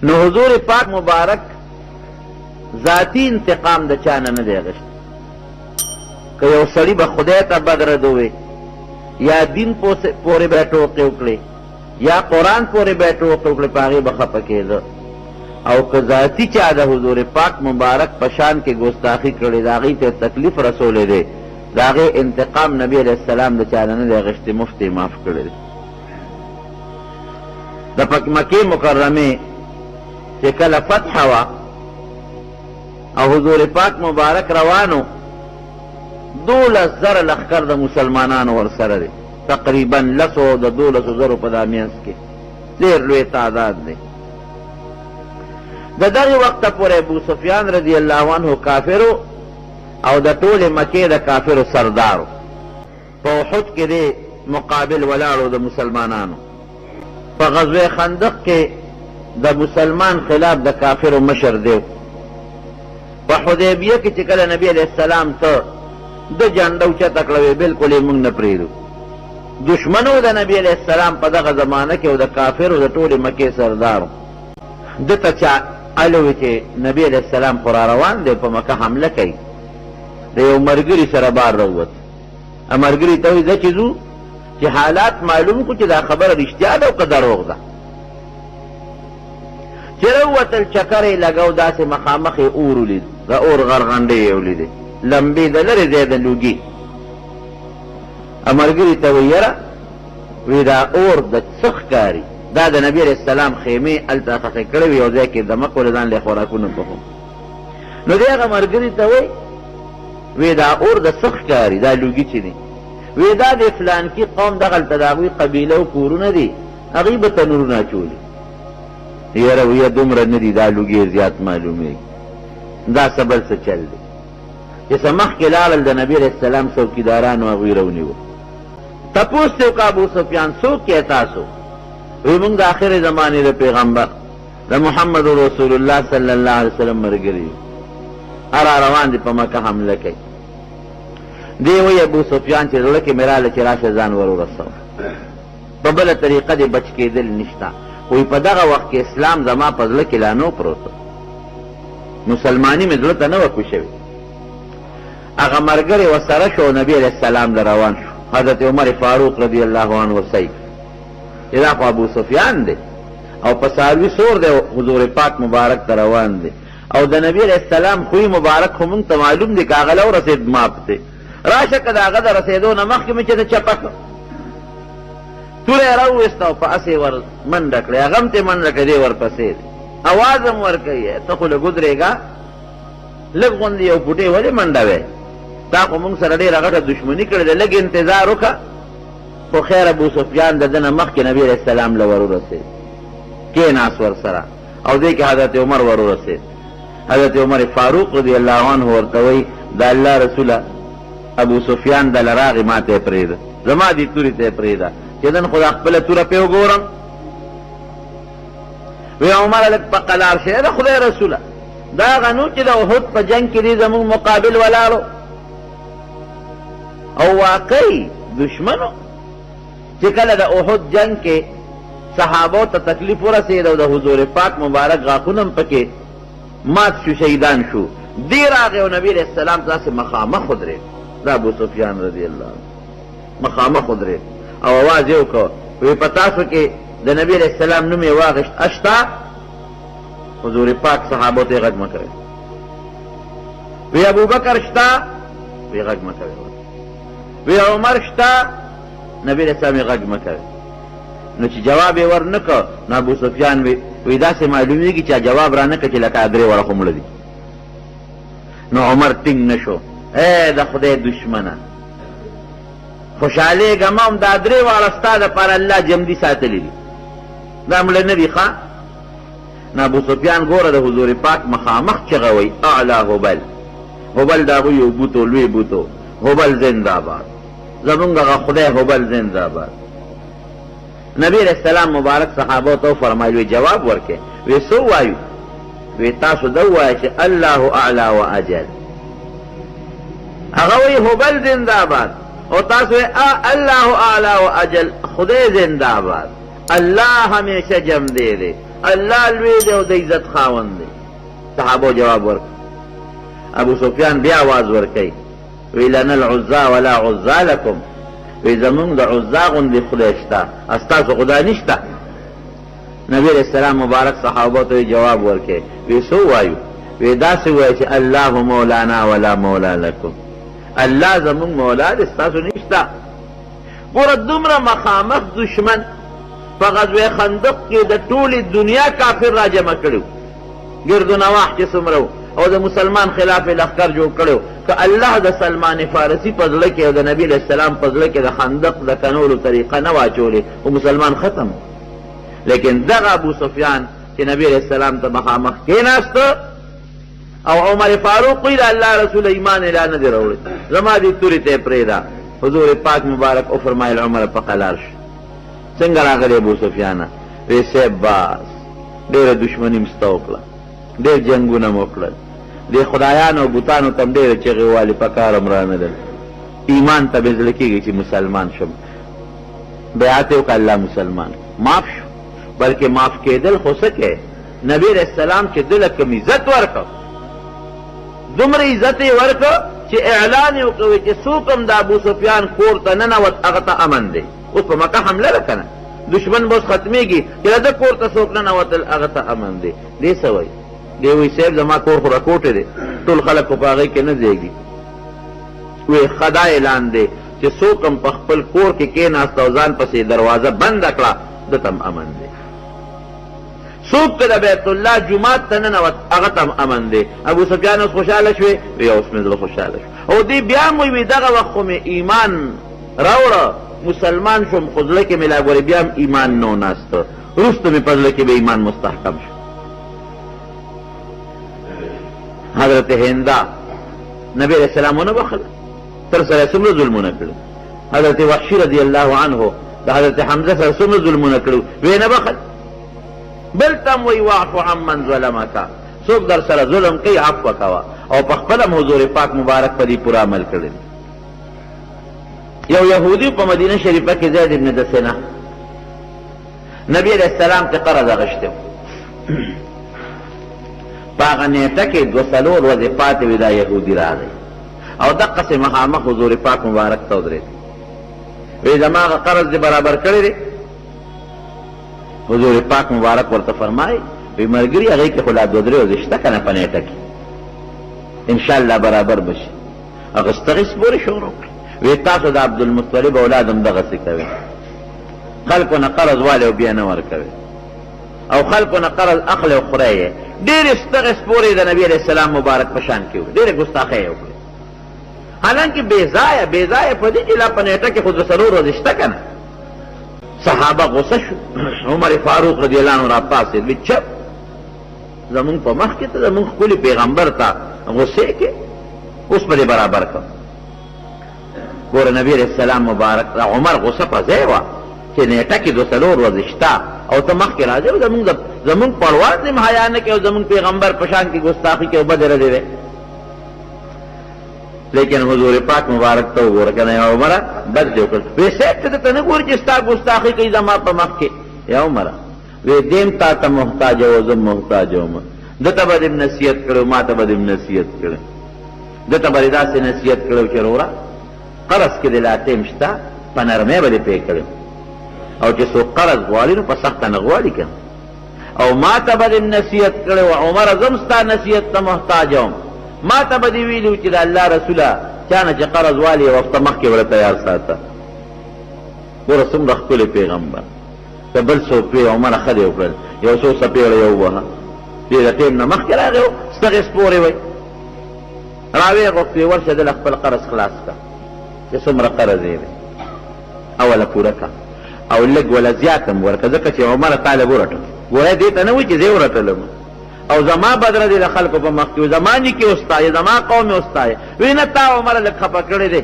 نو حضور پاک مبارک ذاتی انتقام د چانه نه دی غشت که یو سړي به خدای ته بد رد ووی یا دین پورې به ټوکې وکړې یا قرآن پورې به ټوکې وکړې په هغې به خفه کېده او که ذاتي چا د حضور پاک مبارک په شان کې ګستاخي کړې د هغې ته تکلیف رسولی دی د هغې انتقام نبي علیه السلام د چانه نه دی غشتې مفت یې معاف کړی دی د مکې مکرمې چې کله فتح وه او حضور پاک مبارک روانو 12,000 لښکر د مسلمانانو ورسره دی تقریبا 12,000 په دا منځ کې ډېر لوی تعداد دی د دغې وخته پورې ابو سفیان رضی الله عنه کافرو او د ټولې مکې د کافرو سردارو په احد کې دی مقابل ولاړو د مسلمانانو په غزوه خندق کې د مسلمان خلاف د کافرو مشر دی په حدیبیه کې چې کله نبی علیه السلام ته د جنډه اوچته کړه وی بلکل یې موږ نه پرېږدو دشمنو د نبی علیه السلام په دغه زمانه کې او د کافرو د ټولې مکې سردارو ده ته چا اله وی چې نبی علیه السلام خو را روان دی په مکه حمله کوي د یو ملګري سره بار راووت ملګري ته وایي ځه چې ځو چې حالات معلوم کړو چې دا خبره رښتیا ده او که دروغ ده چې راووتل چکر یې لګو داسې مخامخ یې اور ولید د اور غرغنډې یې ولیدې لمبې د لرې ځای د لوګي ملګري ته وایي یاره وی دا اور د څه ښکاري دا د نبي علیه السلام خیمې هلته ښخې کړې وي یو ځای کې دمه کولې ځان له خوراکونه پخو نو دی هغه ملګري ته وایي وی دا اور د څه ښکاري دا لوګي چې دی وی دا د فلانکي قوم دغلته د هغوی قبیله او کورونه دي هغوی به تنورونه اچولي یاره ویه دومره نه دي دا لوګي زیات معلومېږي دا څه بل څه چل دی چې څه مخکې لاړل د نبي علیه السلام څوکیدارانو هغوی راونیوه تپوس ته وکړه ابو سفیان څوک یې تاسو وی موږ د آخرې زمانې د پیغمبر د محمد رسول الله صلی الله علیه وسلم ملګري را روان دي په مکه حمله کوي دی وی ابو سفیان چې زړه کې مې راله چې راشه ځان ور ورسوه په بله طریقه دې بچ کېدل نشته وی په دغه وخت کې اسلام زما په زړه کې لا نه پروت مسلماني مې زړه ته نه وه کوی شوې هغه ملګری ورسره شو نبي علیه السلام له روان شو حضرت عمر فاروق رضی الله عنه ورسئ چې دا خو ابو سفیان دی او په څاروي سور دی حضور پاک مبارک ته روان دی او د نبی علیه السلام خوی مبارک خو موږ ته معلوم دی که هغه له ورسېد ماپ دی راشه که د هغه د رسېدو نه مخکې مې چې د چپه کړ توره یې راوویسته او په اسې ور منډه کړې هغه هم ترې منډه کړې دی ورپسې دی اواز هم ورکوي ته خو لږ ودرېږه لږ غوندې یو فوټې ولې منډه وی تا خو موږ سره ډېره غټه دشمني کړې ده لږ انتظار وکړه خو خیر ابو سفیان د ده نه مخکې نبي علیه السلام له ور ورسېد کېناست ورسره او دې کې حضرت عمر ور ورسېد حضرت عمر فاروق رضی الله عنه ورته وایي د الله رسوله ابو سفیان دله راغې ما ته یې پرېږده زما دې تورې ته یې پرېږده چې نن خو دا خپله توره پې وګورم وی عمره لږ په قلار شی د خدای رسوله دا هغه نو چې د احد په جنګ کې دې زموږ مقابل ولاړو او واقعي دشمنو چې کله د احد جنگ کې صحابو ته تکلیف ورسېد او د حضور پاک مبارک غاښونه هم پکې مات شو شهیدان شو دی راغی او نبي علیه السلام داسې مخامخ ودرېد دا ابو سفیان رضی الله عنه مخامخ ودرېد او اواز یې وکړ وی په تاسو کې د نبي علیه السلام نوم یې واغېشت اشته حضور پاک صحابو ته یې غږ مه کوئ وی ابوبکر شته وی غږ مه کوئ وی عمر شته نبی علیه السلام یې غږ مه کوئ نو چې جواب یې ور نه کړ نو ابو سفیان وی داسې معلومېږي چې جواب را نه کړ چې لکه درې وړه خو مړه دي نو عمر ټینګ نه شو ای د خدای دشمنه خوشحالېږه ما هم دا درې واړه ستا دپاره الله جمدي ساتلي دي دا مړه نه دي ښه نو ابو سفیان ګوره د حضور پاک مخامخ چغه وی اعلی هبل هبل د هغوی یو بوتو لوی بوتو هبل زنده‌باد زمونږ هغه خدای هبل زنده‌باد نبی علیہ السلام مبارک صحابو ته فرمایل وی جواب ورکې وی څه وایو وی تاسو دا وایئ چې الله اعلی و اجل هغه وی هبل زنده‌باد او تاسو وی الله اعلی و اجل خدای زنده‌باد الله همیشه جمع دی الله لوی دی او د عزت خاوند دی. صحابو جواب ورک. ابو سفیان بیا आवाज ورکي وی لنا العزا ولا عزا لكم، وی زمونږ د عزا غوندې خدای شته، استاسو خدای نشته. نبی علیہ السلام مبارک صحابو ته جواب ورکي وی سو وایو؟ وی داسې وایي چې الله مولانا ولا مولا لكم، الله زمونږ مولا دی، استاسو نشته. ګوره دومره مخامخ دشمن په غزوه خندق کې د ټولې دنیا کافر را جمع کړو، ګرد و نواح چې څومره او د مسلمان خلاف لښکر جوړ کړو. که الله د سلمان فارسی په زړه کې او د نبی علیہ السلام په زړه کې د خندق د کنولو طریقه نه واچولې او مسلمان ختم. لیکن دغه ابو سفیان چې نبی علیہ السلام ته مخامخ کېناسته او عمر فاروق وی د الله رسول ایمان اعلان نه دی راوړی، زما دې تورې ته یې پرېږده. حضور پاک مبارک او فرمایل عمر په قلار شو. څنګه راغلی ابو سفیانه؟ وی صاحب باس ډېره دشمني مې ستا وکړه، ډېر جنګونه مو وکړل، دې خدایانو او بوتانو ته م ډېره چغې والې په کار م رانهدل، ایمان ته مې زړه کېږي چې مسلمان شم. بیعت یې وکړه، الله مسلمان معاف شو. بلکې معاف کېدل خو څه کې، نبی علیہ السلام چې دله کوم عزت ورکړ، دومره عزت یې ورکړ چې اعلان یې وکړ چې څوک هم د ابو سفیان کور ته ننوت هغه ته امن دی. اوس په مکه حمله ده که نه، دشمن به اوس ختمېږي چې د ده کور ته څوک ننوتل هغه ته امن دی. دې څه وایي؟ دی وایي صاحب زما کور خو راکوټې دی، ټول خلک خو په هغې کې نه ځایږي. وایي ښه دا اعلان دی چې څوک هم په خپل کور کې کېناست او ځان پسې دروازه بنده کړه ده ته هم امن دی. څوک که د بیت الله جومات ته ننوت هغه ته هم امن دی. ابو سفیان اوس خوشحاله شوې؟ وی اوس مې زړه خوشحاله شو. او دې بیا هم وایي دغه وخت خو مې ایمان راوړه، مسلمان شوم، خو زړه کې مې لا ګورې بیا هم ایمان نه و ناسته، وروسته مې په زړه کې به ایمان مستحکم شو. حضرت هندا نبی علیہ السلام ونه بخل، تر سره څومره ظلمونه کړي. حضرت وحشي رضی الله عنه د حضرت حمزه سره څومره ظلمونه کړي، وی نه بخل. بل تم وی واعف عمن ظلمک، څوک در سره ظلم کوي عفو کوه. او په خپل حضور پاک مبارک په دې پوره عمل کړی. یو یهودي په مدینه شریفه کې زید ابن دسنه نبی علیہ السلام ته قرض اخیستی و. په هغه نیټه کې 2 ورځې پاتې وې دا یهودي راغی او دقسې مخامخ حضور پاک مبارک ته ودرېد. وی زما هغه قرض دې برابر کړی دی؟ حضور پاک مبارک ورته فرمایي وی ملګري هغې کې خو لا 2-3 ورځې شته که نه په نیټه کې، انشاءالله برابر بشي. هغه ستغې سپورې شروع کړې. وی تاسو د عبدالمطلب اولاد هم دغسې کوئ، خلکو نه قرض والي او بیا نه ورکوئ، او خلکو نه قرض اخلي او خورئ یې. ډېرې ستغې سپورې د نبي علیہ السلام مبارک په شان کې وې، ډېرې ګستاخۍ یې وکړې. حالانکې بې ځایه په دې چې لا په نیټه کې خو 2 ورځې شته که نه. صحابه غصه شو. عمر فاروق رضی الله عنه را پاسېد، وی چپ زمونږ په مخ کې ته زمونږ ښکلي پیغمبر ته غصې کې، اوس به دې برابر کړم. ګوره نبی علیہ السلام مبارک د عمر غصه په ځای وه چې نیټه کې 2 ورځې شته او ته مخکې راځې او زمونږ پړوان دې حیا نه کوي او زمونږ پیغمبر په شان کې ګستاخي کوي او بدې ردې دی. لیکن حضور پاک مبارک ته وګوره که نه یا عمره بد دې وکړل. وی صاحب ته ته نه ګورې چې ستا ګستاخي کوي زما په مخ کې؟ یا عمره وی دیم تا ته محتاج او زه محتاج وم، ده ته به دې نصیحت کړی ما ته به دې نصیحت کړی، ده ته به دې داسې نصیحت کړی چې وروره قرض کې دې لا ټیم شته، په نرمۍ به دې پې کړی، او چې څوک قرض غواړي نو په سخته نه غواړي که. او ما ته به دې نصیحت کړی و عمره زم ستا نصیحت ته محتاج وم، ما ته به دې ویلي چې د الله رسوله چا نه چې قرض والي وخته مخکې ورته تیار ساته. ګوره څومره ښکلی پیغمبر. که بل څوک وی عمره ښه دې وکړل، یو څو څپېړه یې ووهه، دې د ټیم نه مخکې راغی و ستغې سپورې وی راویې غوښتې ورشه دله خپل قرض خلاص کړه چې څومره قرض یې دی اوله پوره کړه او لږ ولا زیات هم ورکړه، ځکه چې عمره تا لږ ورټل. ګوره دې ته نه وایي چې زه یې ورټلم او زما بدره دې د خلکو په مخ کې و، زما نیکې وستایې، زما قوم یې وستایې. وی نه تا عمره لږ خفه کړی دی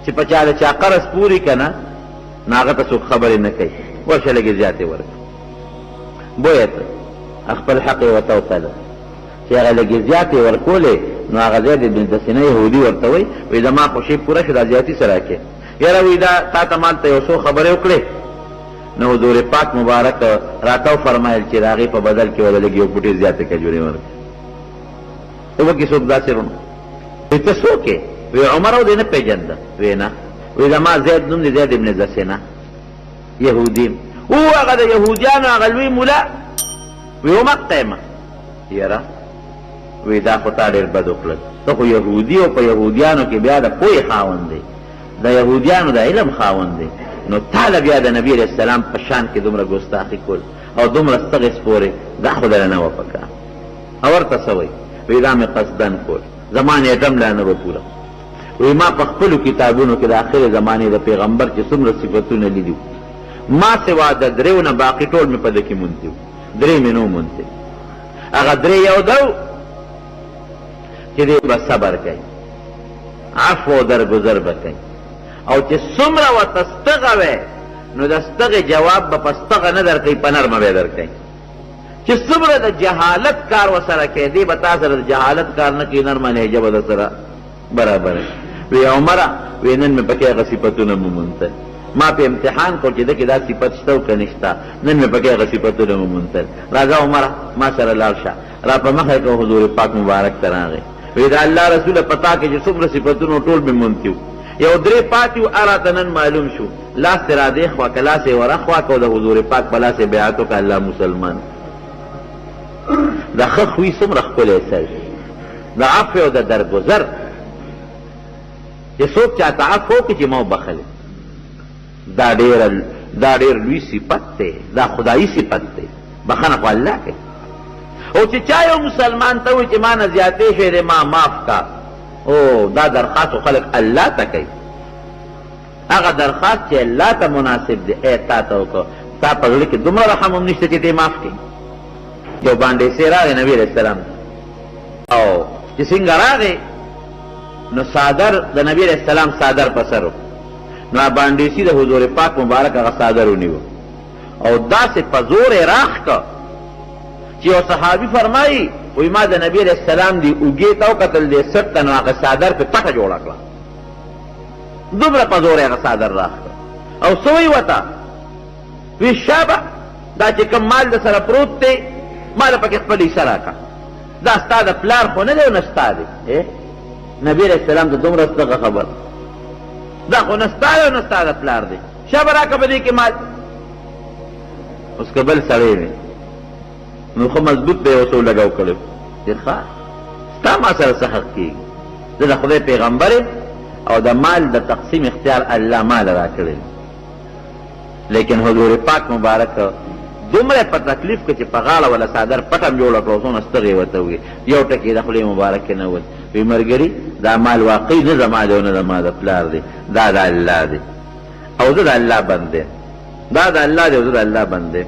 چې په چا د چا قرض پوري که نه نو هغه ته څوک خبرې نه کوي، ورشه لږې زیاتې ورکړه. بویه ته خپل حق یې ورته وتله چې هغه لږې زیاتې ورکولې نو هغه زید بن دسینه یهودي ورته وایي وی زما خوشي پوره شو دا زیاتي سره کې. یاره وی دا تا ته مال ته یو څو خبرې وکړې نو حضور پاک مبارک راتاو فرمایل چې راغی په بدل کې ولا لګي او پټي زیاته کجوري ورکړي او کې څوک داسې ورنو ته څوک وی عمر او دې نه پیژنده وینا وی زما زید نوم دی زید ابن زسینا یهودیم او هغه د یهودیانو هغه لوی مولا وی ومقتیمه یاره وی دا خو تا ډېر بد وکړل ته خو یهودي او په یهودیانو کې بیا د پوهې خاوند دی د یهودیانو د علم خاوند دی نو تاله بیا د نبي علیه السلام په شان کې دومره ګستاخي کول او دومره ستغې سپورې دا خو دله نه وه پکار او ورته څه وایي وی دا مې قصدن کول زما نیټم لا نه به پوره وی ما په خپلو کتابونو کې د آخرې زمانې د پیغمبر چې څومره صفتونه لیدي ما سوا د دریو نه باقي ټول مې په ده کې مونتي درې مې نو مونتي هغه درې یو دو چې دی به صبر کوي عفو او درګذر به کوي او چې څومره ورته ستغه وی نو د ستغې جواب به په ستغه نه در کوي په نرمه به در کوي چې څومره د جهالت کار ورسره کوي دی به تا سره د جهالت کار نه کوي نرمه لهجه به در سره برابر وی عمره وی نن مې پکې هغه صفتونه مومونتل ما په امتحان کو چې ده کې دا صفت شته او که نشته نن مې پکې هغه صفتونه مومونتل راځه عمره ما سره لاړ شه را په مخه کړه حضور پاک مبارک ته راغی وی دا الله رسوله پتا کې چې څومره صفتونه ټول مې مونتي یو درې پاتې و اراته نن معلوم شو لاس یې را دې خوا که لاس یې ور اخوا که او د حضور پاک په لاس یې بیعت وکړه الله مسلمان د ښه خوی څومره ښکلی سر د عفو او د درګذر چې څوک چاته عفو وکړي چې ما وبخلی دا ډېر لوی صفت دی دا خدایي صفت دی بخښنه خو الله کوي او چې چا یو مسلمان ته وایي چې ما نه زیاتې شوی دی ما معاف کا او دا درخواست خلق الله ته کوي هغه درخواست چې الله ته مناسب دی ای تا ته وکړه تا په زړه کې دومره رحم هم نشته چې ته یې معاف کړي یو باندې سي راغی نبي علیه السلام او چې څنګه راغی نو صادر د نبی علیه السلام صادر په سر نو باندې سي د حضور پاک مبارک هغه صادر ونیو او داسې په زور یې راخ که چې یو صحابي فرمایي وی ما د نبی علیه السلام دی اوږې ته وکتل دی سټ ته نو هغه صادر پې پټه جوړه کړه دومره په زور یې هغه صادر راخ کړه او څه وایي ورته وی شابه دا چې کوم مال د سره پروت دی ما له پکې خپل حصه راکړه دا ستا د پلار خو نه دی او نه ستا دی نبی علیه السلام ته دومره ستغه خبر دا خو نه ستا دی او نه ستا د پلار دی شابه راکړه په دې کې مال اوس که بل سړی وي نو خو مضبوط به یې اوس ولګاو کړی چې ښه ستا ما سره څه حق کېږي زه د خدای پیغمبر او د مال د تقسیم اختیار الله مال را کړی لیکن حضور پاک مبارک دومره په تکلیف کې چې په غاړه ولا صادر پټم جوړه کړه څونه ستغې ورته وویل یو ټکي د خولې مبارک نه ووت وی ملګري دا مال واقعي نه زما دی او نه زما د پلار دی دا د الله دی او زه د الله بندې دا د الله دی او زه د الله بندې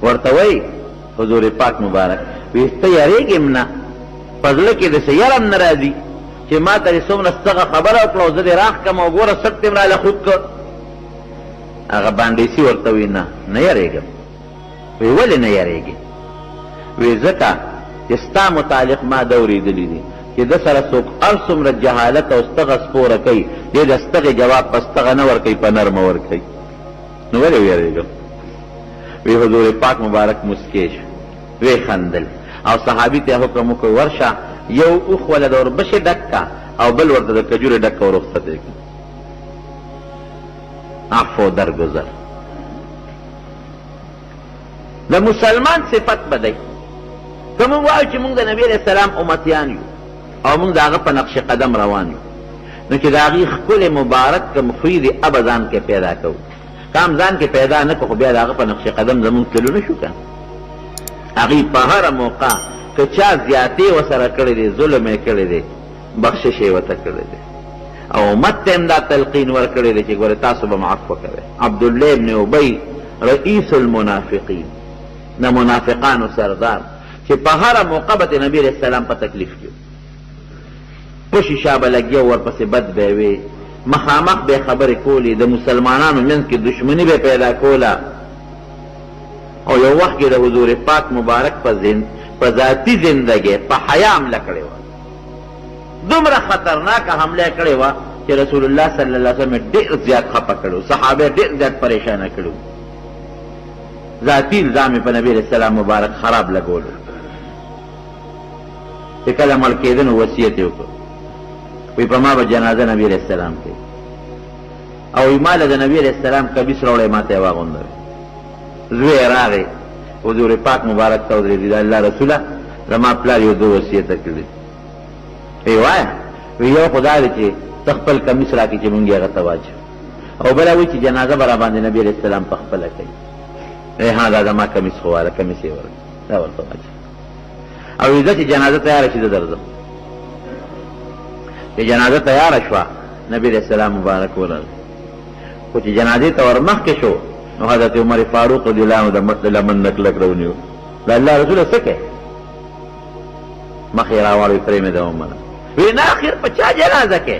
ورته وایي حضور پاک مبارک وی ته یریږم نه په زړه کې داسې یره هم نه راځي چې ما ته دې څومره ستغه خبره وکړه او زه دې راښ کړم او ګوره سټ دې م راله خود کړ هغه باندې سي ورته وی نه یریږم وی ولې نه یریږي وی ځکه چې ستا متعلق ما ده اورېدلي دي چې ده سره څوک هر څومره جهالت او ستغه سپوره کوي دې د ستغې جواب په ستغه نه ورکوي په نرمه ورکوي نو ولې ویریږم وی حضور پاک مبارک مسکی شو وی خندل او صحابي ته حکم وکړ ورشه یو اوښ وله د وربشې ډک کا او بل ورته د کجورې ډک کا ورخصت یې کړه عفو درگذر د مسلمان صفت بدی که مونږ وایو چې مونږ د نبی علیه السلام امتیان یو او مونږ د هغه په نقش قدم روان یو نو چې د هغې ښکلې مبارک کم خوی دی ابه ځان کې پیدا کوو کام ځان کې پیدا نه کړو خو بیا د هغه په نقش قدم زمونږ تلو نه شو که هغې په هره موقع که چا زیاتې ورسره کړی دی ظلم یې کړی دی بخشش یې ورته کړی دی او امت ته هم دا تلقین ورکړی دی چې ګوره تاسو به معفو کوئ عبدالله ابن ابی رئیس المنافقین د منافقانو سردار چې په هره موقع به نبی علیه السلام په تکلیف کې په شیشه به لګیا ورپسې بد به یې وی مخامخ به یې خبرې کولې د مسلمانانو منځ کې دشمني به پیدا کوله او یو وخت کې د حضور پاک مبارک په ذاتي زندګۍ په حیا حمله کړې وه دومره خطرناکه حمله کړې وه چې رسول الله صلی الله علیه وسلم ډېر زیات خفه کړو، صحابه ډېر زیات پریشانه کړو، ذاتي الزام په نبی علیہ السلام مبارک خراب لګولو. چې کله مړ کېده نو وصیت یې وکړ، وی په ما به جنازه نبی علیہ السلام کوي، او وی ما له د نبی علیہ السلام کمیس راوړی ما ته یې واغوندوی. زوی یې راغی حضور پاک مبارک ته ودرېدی، د الله رسوله زما پلار یو دو وصیته کړي. وی وایه؟ وی یو خو دا دی چې ته خپل کمیس راکړي چې مونږ یې هغه ته واچو، او بله وایي چې جنازه به راباندې نبي علیہ السلام په خپله کوي. ها دا زما کمیس خو واله، کمیس یې ورکړه، دا ورته واچو. او وی زه چې جنازه تیاره شي زه درځم. چې جنازه تیاره شوه نبي علیہ السلام مبارک ورغی، خو چې جنازې ته ور مخکې شو نو حضرت عمر فاروق رضی الله عنه د مټ د لمن نه کلک راونیو. د الله رسوله څه کوې؟ مخ یې راواړوي پرېمېده عمره. وی نه اخر په چا جنازه کې؟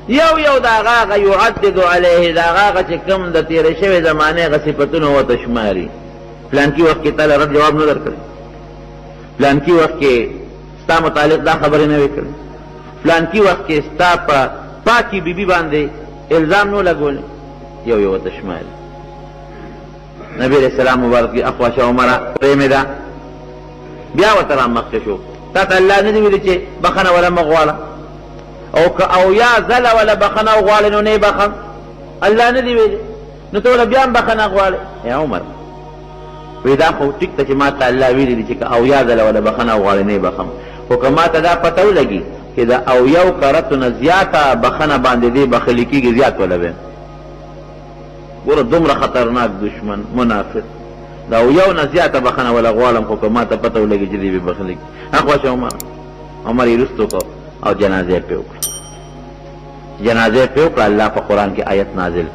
یو یو د هغه هغه یعدد علیه، د هغه هغه چې کوم د تېرې شوې زمانې هغه صفتونه ورته شماري. پلانکي وخت کې تا له رد جواب نه درکړی، پلانکي وخت کې ستا متعلق دا خبرې نه وې کړې، پلانکي وخت کې ستا په پاکي بیبي باندې الزام نو لګولی، یو یو ورته شماري. نبی علیہ السلام مبارک کی اخواشه عمره پرېمېده، بیا ورته را مخکې شو. تا ته الله نه دي ویلي چې بخښنه وله مه غواړه، او که اویا ځله وله بخښنه وغواړې نو نه یې بخښم؟ الله نه دي ویلي، نو ته وله بیا هم بخښنه غواړې؟ یا عمر وی دا خو ټیک ته چې ما ته الله ویلي دي چې که اویا ځله وله بخښنه وغواړې نه یې بخښم، خو که ما ته دا پته ولګي چې د اویاو کرتو نه زیاته بخښنه باندې دې بخښلي کېږي زیات وله ویم. ګوره دومره خطرناک دشمن منافق، دا اویاو نه زیاته بخښنه وله غواړم، خو که ما ته پته ولګي چې دې به بخښلي کېږي. اخواشه عمر یې رستو کړ او جنازه یې پرې وکړه. جنازه یې پرې وکړه. الله په قرآن کې آیت نازل،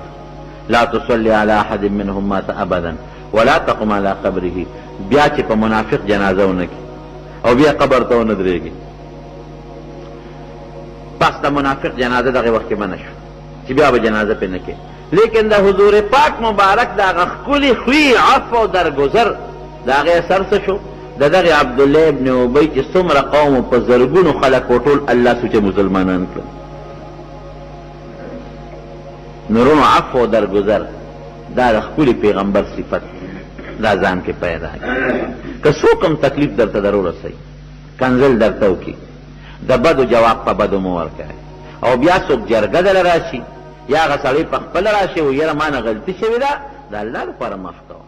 لا تصلي على احد منهم مات ابدا ولا تقم على قبره. بیا چې په منافق جنازه ونه کړي او بیا قبر ته ونه درېږي، پس د منافق جنازه دغه وخت کې منع شو چې بیا به جنازه پرې نه کړي. لیکن د حضور پاک مبارک د هغه ښکلي خوی، عفو او درګذر د هغې اثر څه شو؟ د دغې عبدالله ابن ابی چې څومره قوم په زرګونو خلک و ټول الله سوچه مسلمانان کړل. نورونو عفو او درګذر دا د ښکلي پیغمبر صفت دا ځان کې پیدا کړي. که څوک هم تکلیف درته در ورسوي، کنزل درته وکړي، د بدو جواب په بدو مه ورکوئ. او بیا څوک جرګه دله راشي یا هغه سړی په خپله راشي و یاره ما نه غلطي شوې ده، د الله لپاره معاف کوه.